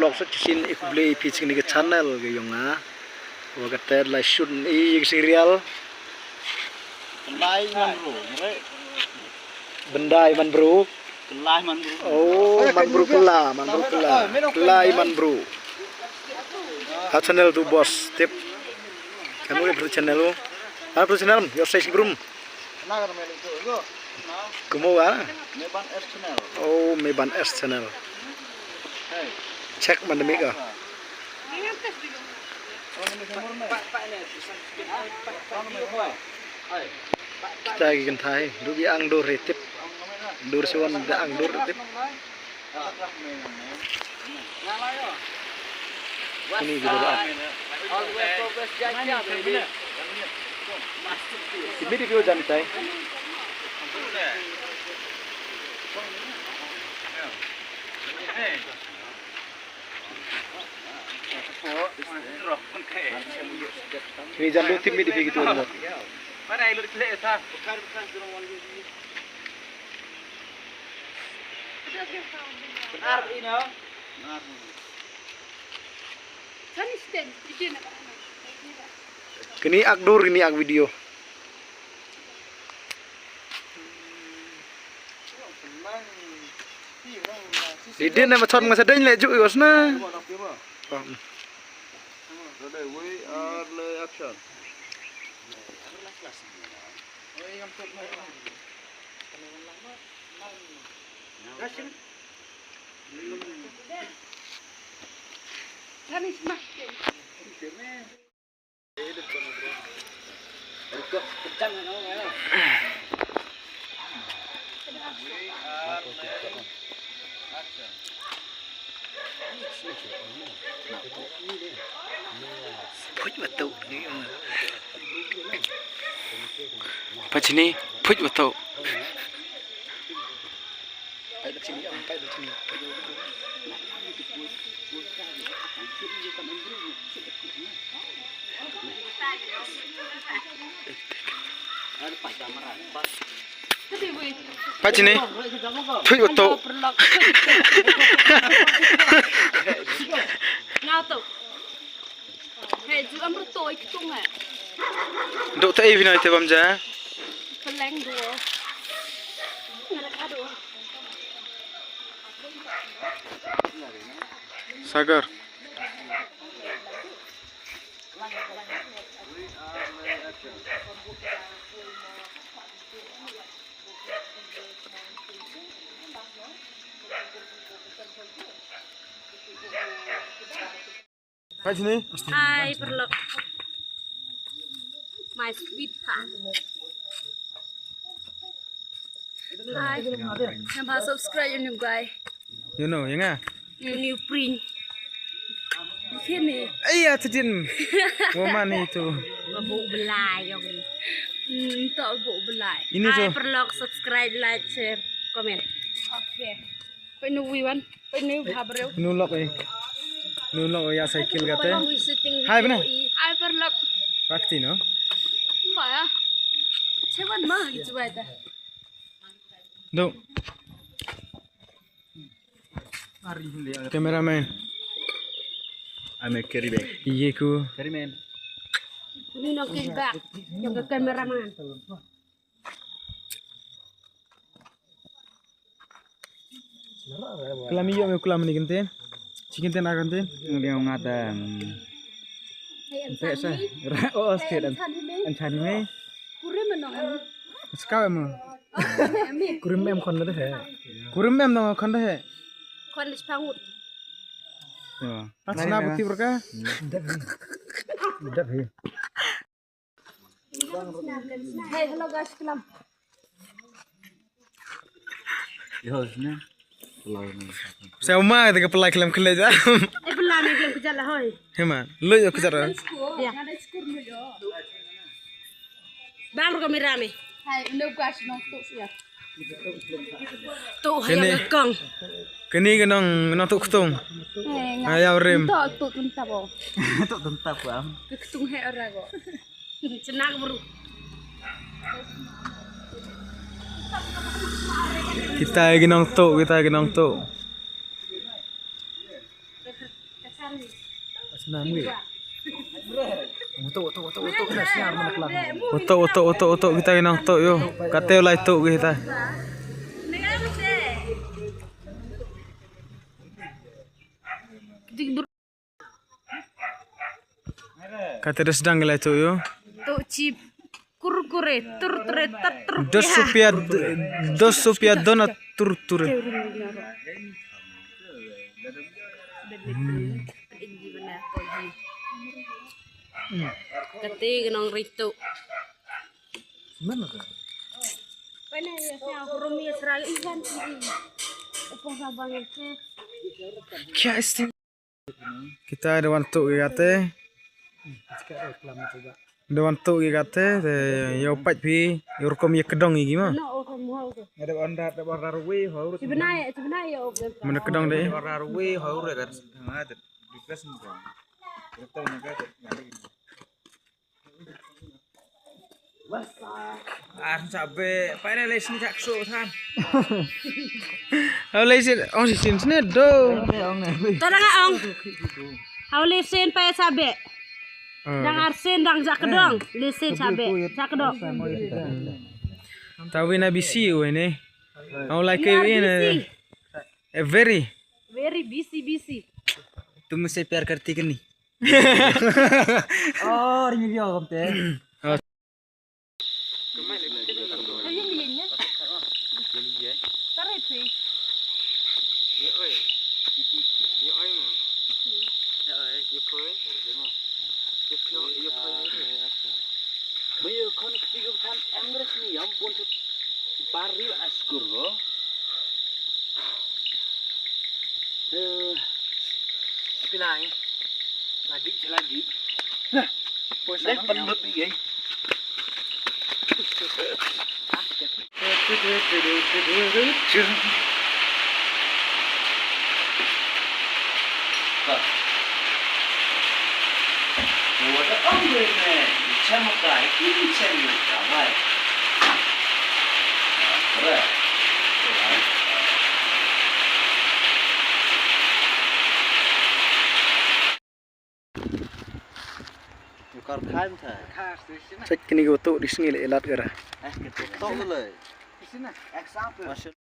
vlog sa chisin ikubli pitch ni channel gayong wagater la shoot i serial bendai man bro oh man bro kela man bro channel tu bos tip kamu lihat channel lo apa channel your size bro kamu Meban S channel. Oh, Meban S channel. Cek mana mega. Kita lagi kentai. Dubi angdur retip. Dur siwan da angdur retip. Ini gitu lah. Ini di video jantai. Ini jangan tim ini begitu loh. Mana ilu selesai sah? Benar ini oh. Kini akdur ini ak video. Didin nama con masa deng lejuk yosna. We are the action. Puj betul ni. Apa sini? Puj betul. Pai di sini, pai di sini. Apa sini? Puj betul. Ngao tu. Hei, chú ăn bữa tối cái tung hả? Dok tak evin itu bamja. Peleng dua. Nggak ada dua. Sagar. Apa sini? Hai, perlok. My sweet heart. Hai. Nampak subscribe you guys. You know, yang New print. Sini. Iya, cedin. Woman itu. Babu belai yang ini. Tak babu belai. Ini Hai, tuh. perlok subscribe, like, share, komen. Oke. Penuh Wiwan, penuh habreu. Nulok Nulok ya cycle kata. Hai benar. Hai perlok. Waktu no. Mbak ya. Cepat mah gitu aja. Dok. Kameraman. Ame carry bag. Iya ku. Carry man. Ini nak kick yang ke kameraman. Kelam iyo me kelam ni kenten. Cikin ten akan ten. Dia ngata. Pesa. Oh, sikit ancan ni. Kurim menong. Sekau emo. Ami. Kurim em kon dah he. Kurim em no kon dah he. Kon dispangut. Asna bukti berkah. Udah he. Hey, hello guys, kelam. Yosna. Saya umah kita pelai kelam kelaj. Belah ni kelam kejala hoy. Hema, lu yo kejar. Ya. Bang kamera me. Hai, no guys, no tu siap. Tu hayang kong. Kini kenong tuk ketung. Ayam rem. Tu tuntap oh. Tok tentap am. Ketung he ora kok. Cenak bro. Kita lagi nong tuk. Senang gue. Utuk nak siar mana kelang. Utuk kita inang tuk yo. Kate lai tuk kita. Kate dah sedang lai tuk yo. Tuk chip kurkure tur. 2 rupiah dona tur. Kati genong rito. Mana tu? Pana ya saya kurumi Israel ikan. Upong sabang itu. Kya isti. Kita ada wantuk kate. Sekarang kelang coba. Ada wantuk kate. Yo pat pi. Yo kom ye kedong iki mah. No oh semua itu. Ada bandar ruwe haur. Sebenarnya oh. Mana kedong deh. Bandar ruwe haur kan. Ada di kelas ni kan. Kita nak ada. Sampai pada les ni tak so kan. Hau lai sit ong sin sne do. Tolong ong. Hau lesen pa sabe. Dang arsen dang jak kedong. Lesen sabe. Jak kedong. Tahu na bisi we ne. Hau lai ke we ne. Very busy. तुम मुझसे प्यार करती कि नहीं? Oh, ini dia kamu teh. Bây giờ con đi gặp thằng em rất nhiều ông buồn thật Paris askur lo. Pinai lagi. Lihat penut ni gay. Ủa đó ông người này xem một cái xem nhiều cả vậy. Rồi. Còn khai không thể. Cek kini go tu di sini le elat gara. Cái tốt rồi. Cái này, example.